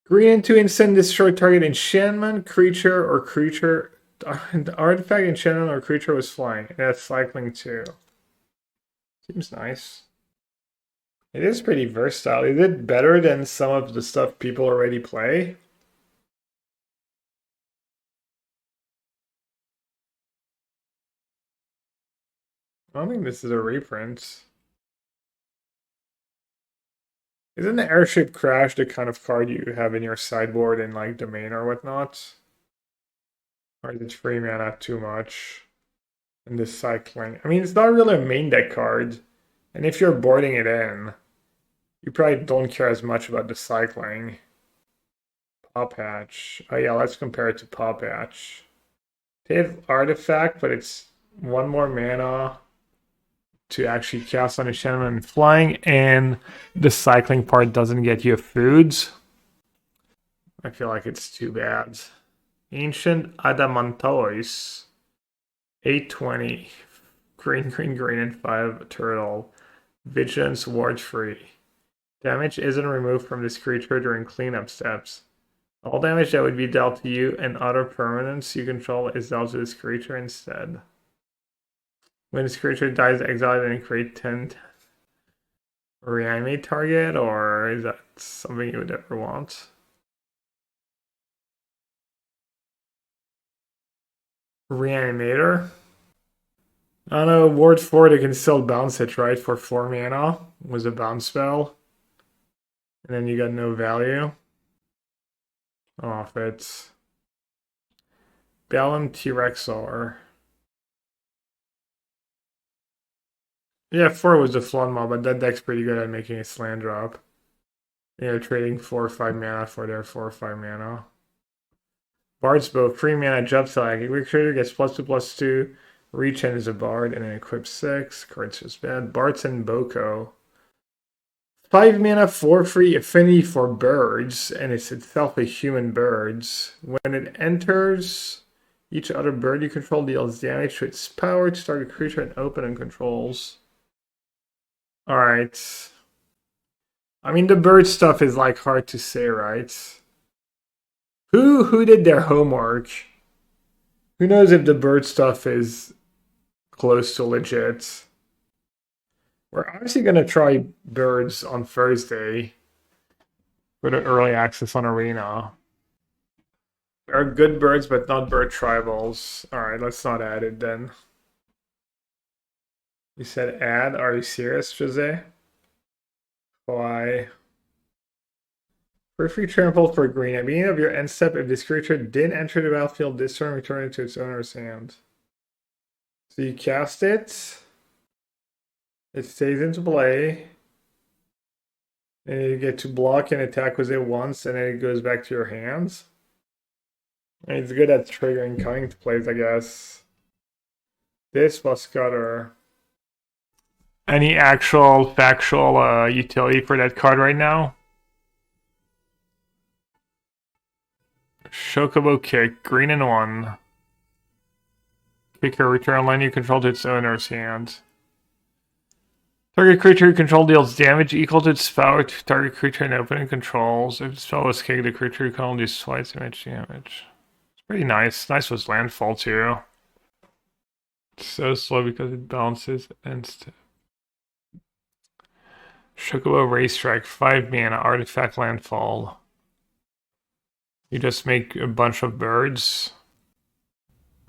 Green to instant destroy target enchantment, creature, or creature. The artifact, enchantment, or creature was flying. That's cycling too. Seems nice. It is pretty versatile. Is it better than some of the stuff people already play? I don't think this is a reprint. Isn't the airship crash the kind of card you have in your sideboard in like domain or whatnot? Or is it free mana too much? And this cycling. I mean, it's not really a main deck card. And if you're boarding it in, you probably don't care as much about the cycling. Pop Hatch. Oh yeah, let's compare it to Pop Hatch. They have Artifact, but it's one more mana to actually cast on enchantment and flying, and the cycling part doesn't get you foods. I feel like it's too bad. Ancient Adamantois. 820. Green, green, green, and 5 turtle. Vigilance ward free. Damage isn't removed from this creature during cleanup steps. All damage that would be dealt to you and other permanents you control is dealt to this creature instead. When this creature dies, exile it and create 10 reanimate target, or is that something you would ever want? Reanimator? I don't know, ward 4 they can still bounce it, right? For 4 mana was a bounce spell. And then you got no value. Off it. Bellum T-Rexor. Yeah, 4 was the flawed mob, but that deck's pretty good at making a slant drop. Yeah, trading 4 or 5 mana for their 4 or 5 mana. Bard's Bow, 3 mana jump flag. Every creature gets +2/+2. Reach in as a bard and then equip 6. Card's just bad. Bards and Boko. 5 mana for free affinity for birds, and it's itself a human birds. When it enters, each other bird you control deals damage to its power to target creature and open and controls. Alright. I mean, the bird stuff is like hard to say, right? Who did their homework? Who knows if the bird stuff is close to legit? We're obviously gonna try birds on Thursday for the early access on Arena. There are good birds, but not bird tribals. Alright, let's not add it then. You said add? Are you serious, Jose? Why? For free trample for green. At the beginning of your end step, if this creature didn't enter the battlefield this turn, return it to its owner's hand. So you cast it. It stays into play. And you get to block and attack with it once, and then it goes back to your hands. And it's good at triggering coming to plays, I guess. This plus cutter. Any actual factual utility for that card right now? Chocobo Kick, green and 1. Kicker, return land you control to its owner's hand. Target creature you control deals damage equal to its power to target creature and opening controls. If the spell was kicked, the creature you control deals twice damage. It's pretty nice. Nice was landfall too. It's so slow because it bounces and Chocobo Racetrack, 5 mana, artifact landfall. You just make a bunch of birds.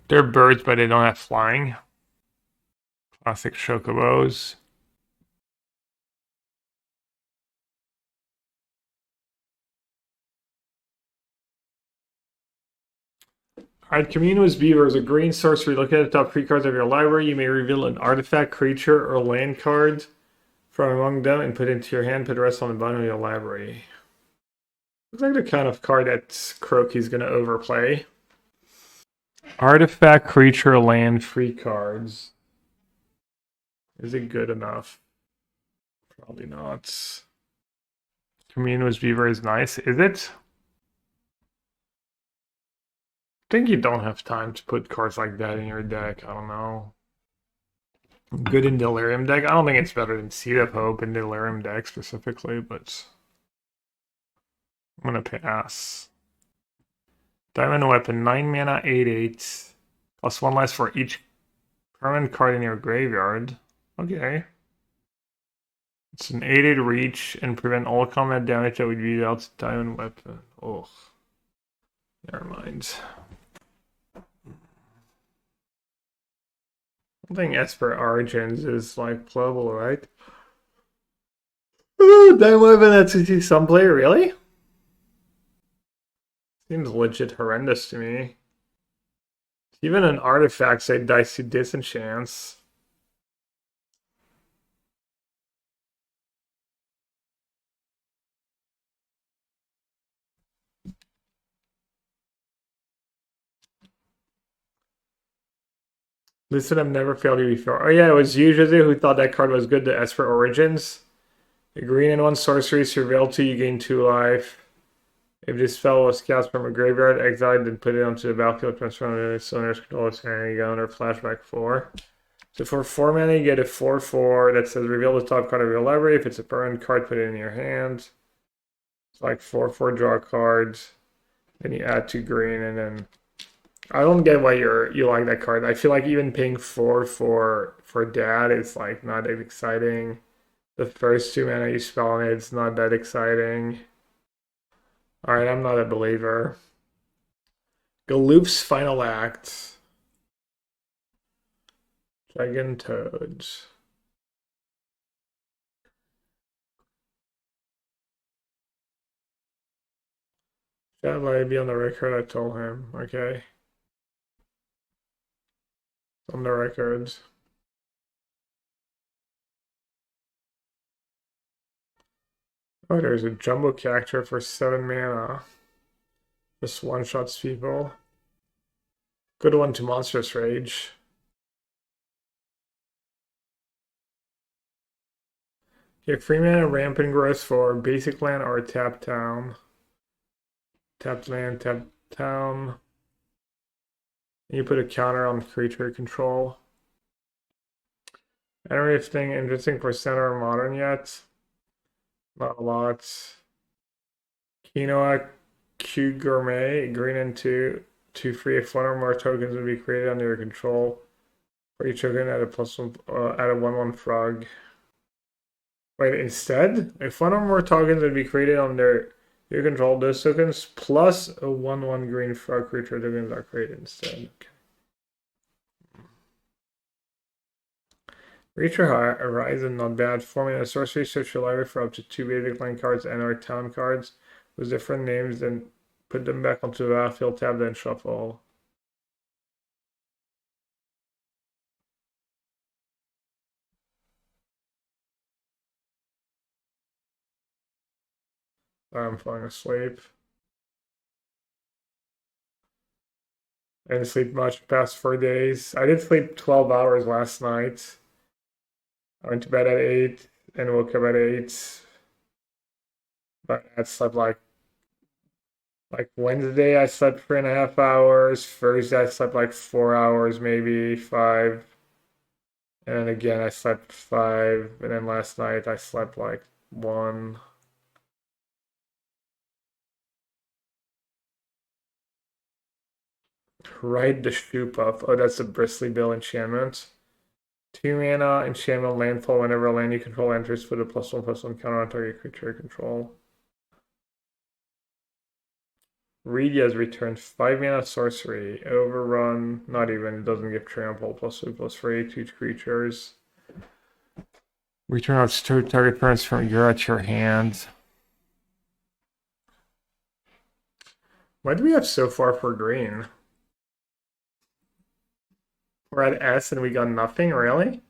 They're birds, but they don't have flying. Classic Chocobos. Alright, Commune with Beaver is a green sorcery. Look at the top 3 cards of your library. You may reveal an artifact, creature, or land card from among them and put it into your hand. Put the rest on the bottom of your library. Looks like the kind of card that Croaky's going to overplay. Artifact, creature, land, free cards. Is it good enough? Probably not. Commune with Beaver is nice. Is it? I think you don't have time to put cards like that in your deck. I don't know. Good in Delirium deck. I don't think it's better than Seed of Hope in Delirium deck specifically, but I'm gonna pass. Diamond Weapon, 9 mana, 8/8. Plus 1 less for each permanent card in your graveyard. Okay. It's an 8/8 reach and prevent all combat damage that would be dealt to Diamond Weapon. Oh. Never mind. I think Esper Origins is like playable, right? Ooh, Diamond Weapon, that's some player, really? Seems legit horrendous to me. Even an artifact, say Dicey Disenchants. Listen, I've never failed you before. Oh yeah, it was you, Jose, who thought that card was good to Esper Origins. A green and 1 sorcery, surveil 2, you gain 2 life. If this spell was cast from a graveyard, exiled, then put it onto the battlefield, transform it into owner's control of hand gun or flashback 4. So for 4 mana, you get a 4/4 that says reveal the top card of your library. If it's a permanent card, put it in your hand. It's like 4/4 draw cards. Then you add 2 green, and then I don't get why you like that card. I feel like even paying 4 for that is like not that exciting. The first 2 mana you spell on it's not that exciting. Alright, I'm not a believer. Galoop's Final Act. Dragon Toads. That might be on the record, I told him. Okay. On the records. Oh, there's a jumbo character for 7 mana. Just one-shots people. Good one to Monstrous Rage. You have 3 mana Rampant Growth for basic land or tap town. Tapped land, tapped town. And you put a counter on creature control. I don't really have anything interesting for center or modern yet. Not a lot. Quinoa Q Gourmet, green and 2. 2 free if 1 or more tokens would be created under your control. For each token at a +1 at a 1/1 frog. Wait, instead, if 1 or more tokens would be created under your control, those tokens plus a 1/1 green frog creature tokens are created instead. Okay. Reacher Horizon, not bad. Forming a sorcery, search your library for up to 2 basic land cards and or town cards with different names, then put them back onto the battlefield tab, then shuffle. I'm falling asleep. I didn't sleep much past 4 days. I did sleep 12 hours last night. I went to bed at 8 and woke up at 8. But I slept like Wednesday I slept 3.5 hours. Thursday I slept like 4 hours, maybe 5. And then again I slept 5. And then last night I slept like 1. Ride the Shoop up. Oh, that's a Bristly Bill enchantment. 2 mana enchantment landfall whenever a land you control enters, put a +1/+1 counter on target creature you control. Reed has returned 5 mana sorcery. Overrun, not even, it doesn't give trample, +2/+3 to each creatures. Return out target permanents from your hand. What do we have so far for green? We're at S and we got nothing, really?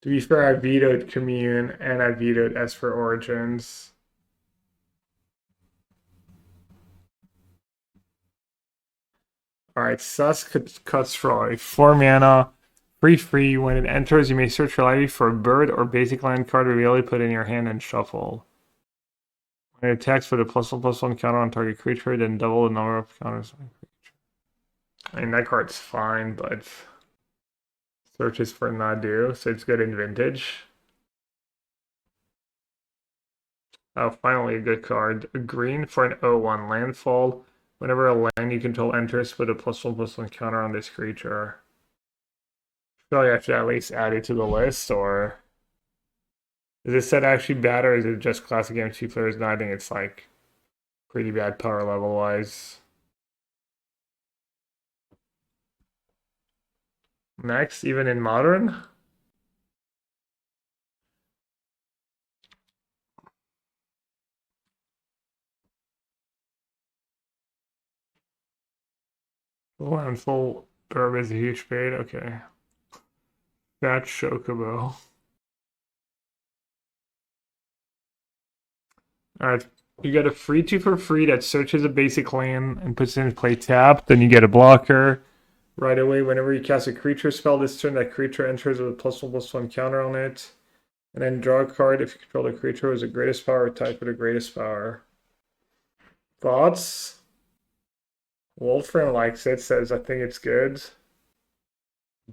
To be fair, I vetoed Commune and I vetoed S for Origins. Alright, Sus cuts for 4 mana. Free. When it enters, you may search your library for a bird or basic land card reveal, put in your hand and shuffle. When it attacks, put a +1/+1 counter on target creature, then double the number of counters on creature. I mean, that card's fine, but Searches for Nadu, so it's good in Vintage. Oh, finally a good card. A green for an 0/1 landfall. Whenever a land you control enters, put a +1/+1 counter on this creature. I feel like I should at least add it to the list, or is this set actually bad, or is it just classic MTG players? No, I think it's like pretty bad power level wise. Next, even in modern. Landfall Burb is a huge fade. Okay. Fat Chocobo. Alright. You get a free 2 for free that searches a basic land and puts it in play tapped. Then you get a blocker. Right away, whenever you cast a creature spell this turn, that creature enters with a +1/+1 counter on it. And then draw a card if you control the creature with the greatest power type with the greatest power. Thoughts? Wolfram likes it, says I think it's good.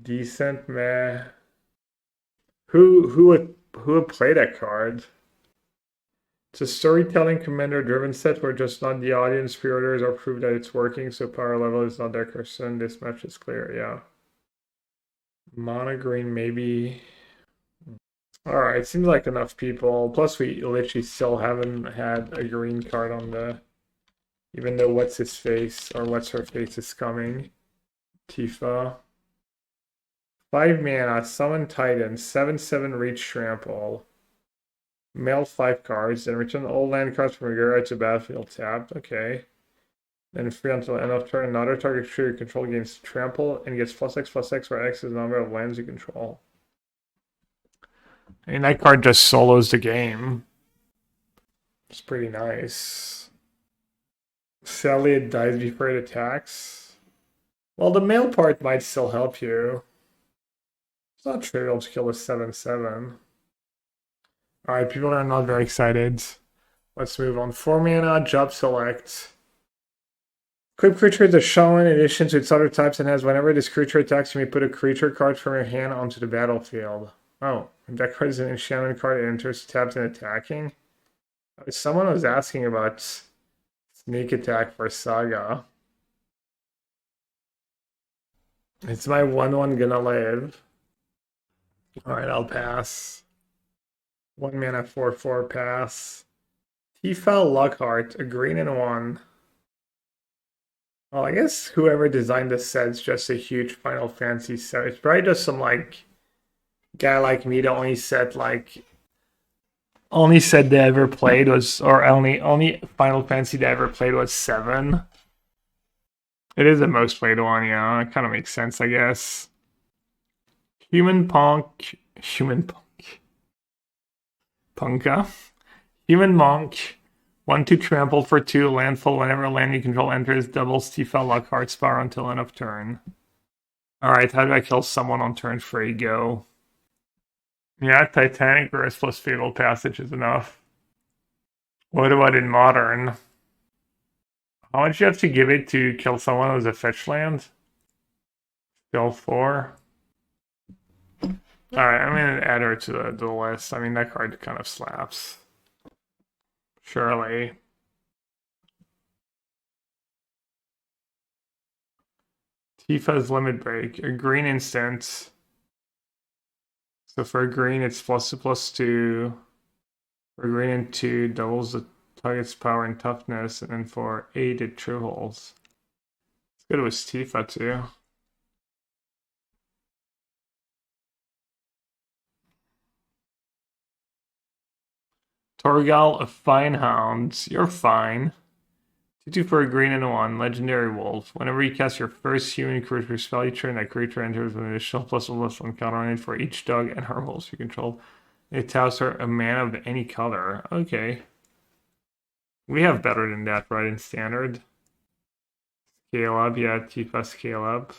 Decent, meh. Who would play that card? It's a storytelling commander driven set where just not the audience pre-orders or prove that it's working, so power level is not their concern. This match is clear, yeah. Mono green maybe. Alright, seems like enough people. Plus we literally still haven't had a green card on the, even though what's his face or what's her face is coming. Tifa. 5 mana, summon Titan, 7/7 reach trample. Mail 5 cards, then return all land cards from your graveyard to battlefield tapped. Okay. Then free until end of turn. Another target creature you control gains trample and gets +X/+X, where X is the number of lands you control. I mean, that card just solos the game. It's pretty nice. Sadly, it dies before it attacks. Well, the mail part might still help you. It's not trivial to kill a 7/7. Alright, people are not very excited. Let's move on. 4 mana, job select. Equip creature is a shaman in addition to its other types and has whenever this creature attacks, you may put a creature card from your hand onto the battlefield. Oh, if that card is an enchantment card, it enters tapped and attacking. Someone was asking about sneak attack for Saga. It's my 1/1 gonna live. Alright, I'll pass. 1 mana 4/4 pass. Tifa Lockhart, a green and 1. Well, I guess whoever designed this set's just a huge Final Fantasy set. It's probably just some like guy like me that only set they ever played was, or only Final Fantasy they ever played was 7. It is the most played one, yeah. It kind of makes sense, I guess. Human Punk. Punka. Human Monk. 1/2 trample for 2 landfall. Whenever a land you control enters, doubles Tifa Lockhart's power until end of turn. Alright, how do I kill someone on turn 3? Go. Yeah, Titanic Burst plus Fatal Passage is enough. What about in modern? How much do you have to give it to kill someone as a fetch land? Still 4. Alright, I'm gonna add her to the list. I mean, that card kind of slaps. Surely. Tifa's Limit Break. A green instant. So for a green, it's +2/+2. For a green and 2, doubles the target's power and toughness. And then for 8, it triples. It's good with Tifa too. Torgal of Finehounds. You're fine. 2/2 for a green and a 1. Legendary Wolf. Whenever you cast your first human creature spell, each turn that creature enters with an additional +1/+1 counter on it for each dog and her wolves you control. It tells her a mana of any color. Okay. We have better than that, right, in standard? Scale up, yeah, Tifa scale up.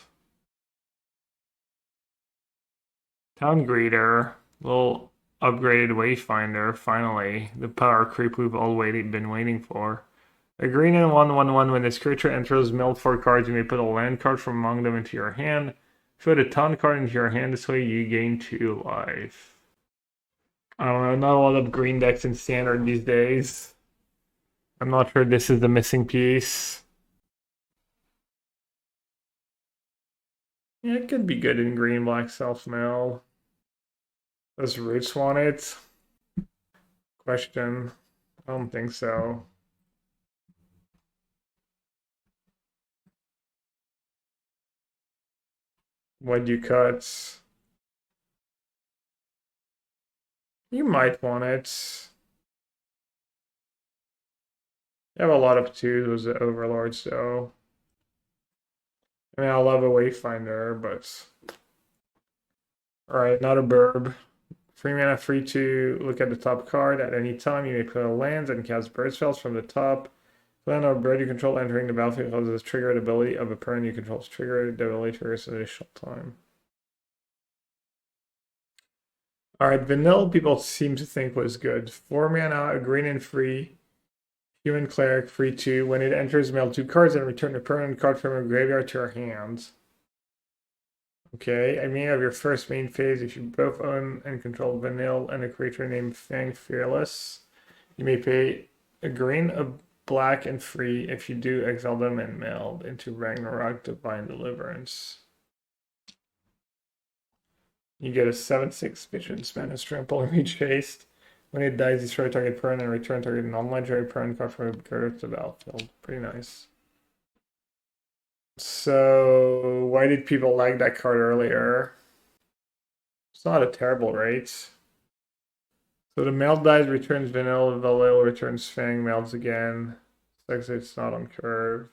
Town Greeter. Little upgraded Wayfinder, finally. The power creep we've all been waiting for. A green and 1/1/1. When this creature enters, mill 4 cards. You may put a land card from among them into your hand. Put a taunt card into your hand. This way you gain 2 life. I don't know. Not a lot of green decks in standard these days. I'm not sure this is the missing piece. Yeah, it could be good in green black self-mill. Does Roots want it? Question. I don't think so. What'd you cut? You might want it. You have a lot of 2s with the Overlords, though. I mean, I love a Wayfinder, but... Alright, not a burb. 3 mana, free to look at the top card. At any time, you may play lands and cast bird spells from the top. Land or bird you control entering the battlefield causes a triggered ability of a opponent you control is triggered. The ability triggers an additional time. Alright, vanilla people seem to think was good. 4 mana, a green and free. Human Cleric, free 2. When it enters, mail 2 cards and return a permanent card from your graveyard to your hand. Okay, at the beginning of your first main phase, if you both own and control Vanille and a creature named Fang Fearless, you may pay a green, a black, and free. If you do, exile them and meld into Ragnarok Divine Deliverance. You get a 7/6 Vision, Spanish Trample, and Reach Haste. When it dies, destroy target permanent and return target non-legendary permanent card from a card to the battlefield. Pretty nice. So, why did people like that card earlier? It's not a terrible rate. So the meld dies, returns Vanilla, Valil returns Fang, melds again. It's not on curve.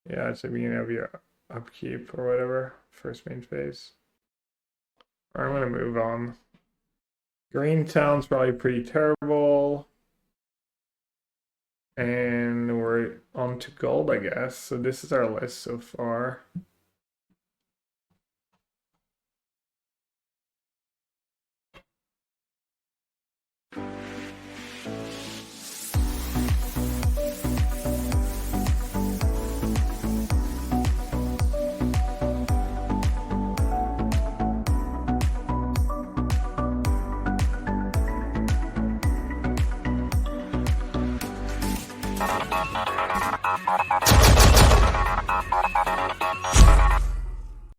Yeah, it's the beginning of your upkeep or whatever. First main phase. Alright, I'm gonna move on. Green Town's probably pretty terrible. And we're on to gold, I guess. So this is our list so far.